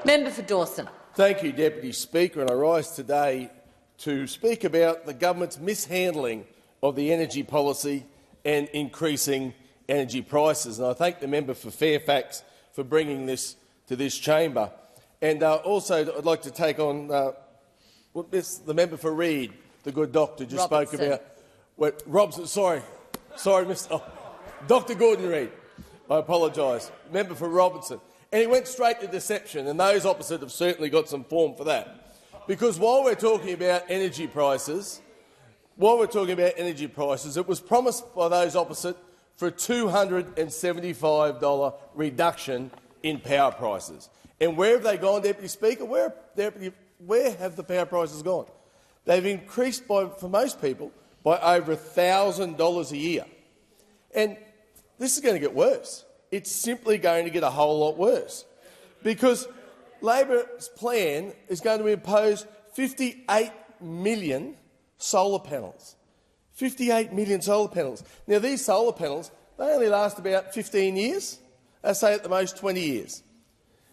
Member for Dawson. Thank you, Deputy Speaker. And I rise today to speak about the government's mishandling of the energy policy and increasing energy prices. And I thank the member for Fairfax for bringing this to this chamber. And also I'd like to take on the member for Reid, the good doctor, just spoke about what Robson. Sorry, Mr. Dr. Gordon Reid. I apologise. Member for Robertson. And he went straight to deception, and those opposite have certainly got some form for that. Because while we're talking about energy prices, it was promised by those opposite for a $275 reduction in power prices. And where have they gone, Deputy Speaker? Where have the power prices gone? They've increased for most people, by over $1,000 a year. And this is going to get worse. It's simply going to get a whole lot worse, because Labor's plan is going to impose 58 million solar panels. 58 million solar panels. Now, these solar panels, they only last about 15 years. They say at the most 20 years.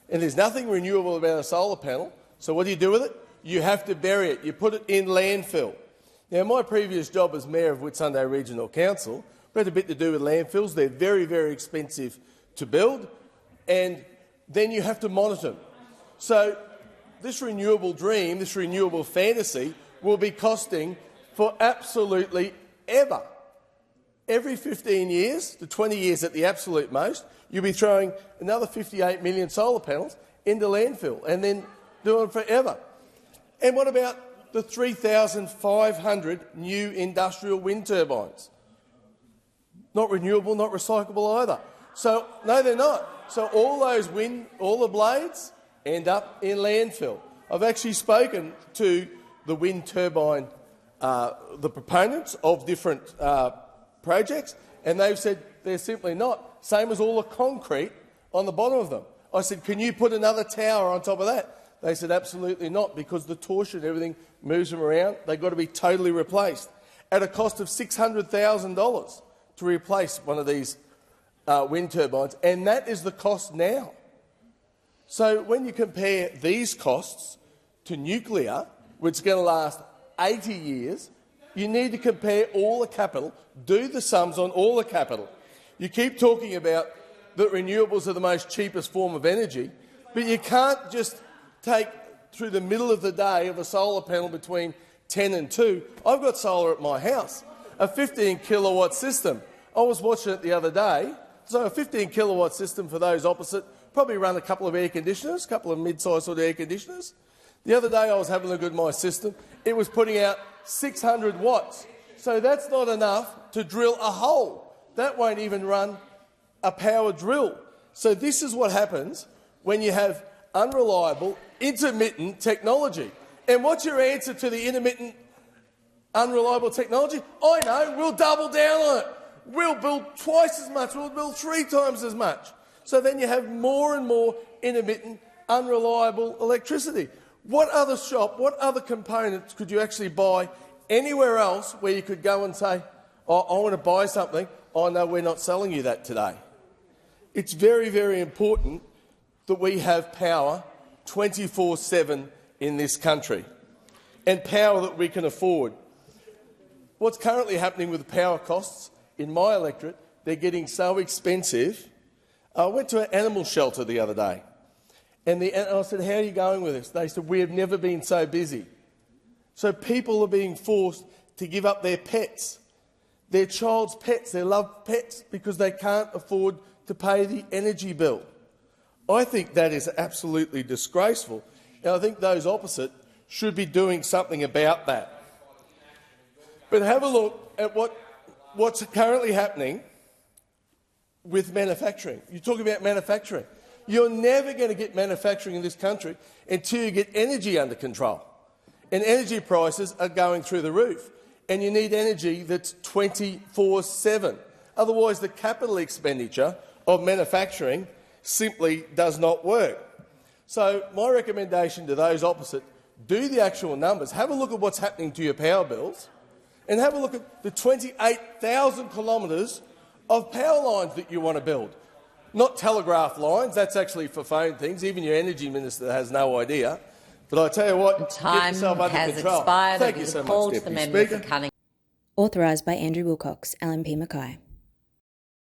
And there's nothing renewable about a solar panel, so what do you do with it? You have to bury it. You put it in landfill. Now, my previous job as Mayor of Whitsunday Regional Council had a bit to do with landfills. They're very, very expensive to build, and then you have to monitor them. So this renewable dream, this renewable fantasy, will be costing for absolutely ever. Every 15 years to 20 years at the absolute most, you'll be throwing another 58 million solar panels into landfill and then doing it forever. And what about the 3,500 new industrial wind turbines? Not renewable, not recyclable either. So, no, they're not. So all the blades end up in landfill. I've actually spoken to the wind turbine, the proponents of different projects, and they've said they're simply not. Same as all the concrete on the bottom of them. I said, can you put another tower on top of that? They said, absolutely not, because the torsion, everything moves them around. They've got to be totally replaced at a cost of $600,000 to replace one of these wind turbines, and that is the cost now. So when you compare these costs to nuclear, which is going to last 80 years, you need to compare all the capital, do the sums on all the capital. You keep talking about that renewables are the most cheapest form of energy, but you can't just take through the middle of the day of a solar panel between 10 and 2. I've got solar at my house, a 15-kilowatt system. I was watching it the other day. So a 15-kilowatt system for those opposite probably run a couple of air conditioners, a couple of mid-sized sort of air conditioners. The other day I was having a look at my system. It was putting out 600 watts. So that's not enough to drill a hole. That won't even run a power drill. So this is what happens when you have unreliable, intermittent technology. And what's your answer to the intermittent, unreliable technology? I know, we'll double down on it. We'll build twice as much, we'll build 3 times as much. So then you have more and more intermittent, unreliable electricity. What other shop, what other components could you actually buy anywhere else where you could go and say, oh, I want to buy something, oh no, we're not selling you that today? It's very, very important that we have power 24/7 in this country, and power that we can afford. What's currently happening with the power costs in my electorate, they're getting so expensive. I went to an animal shelter the other day, and I said, how are you going with this? They said, we have never been so busy. So people are being forced to give up their pets, their child's pets, their loved pets, because they can't afford to pay the energy bill. I think that is absolutely disgraceful, and I think those opposite should be doing something about that. But have a look at what's currently happening with manufacturing. You talk about manufacturing. You're never going to get manufacturing in this country until you get energy under control. And energy prices are going through the roof. And you need energy that's 24/7. Otherwise, the capital expenditure of manufacturing simply does not work. So my recommendation to those opposite, do the actual numbers. Have a look at what's happening to your power bills, and have a look at the 28,000 kilometres of power lines that you want to build. not telegraph lines. That's actually for phone things. Even your energy minister has no idea. But I tell you what, get yourself under control. Expired. Thank you so much, Deputy Speaker. Authorised by Andrew Wilcox, LNP Mackay.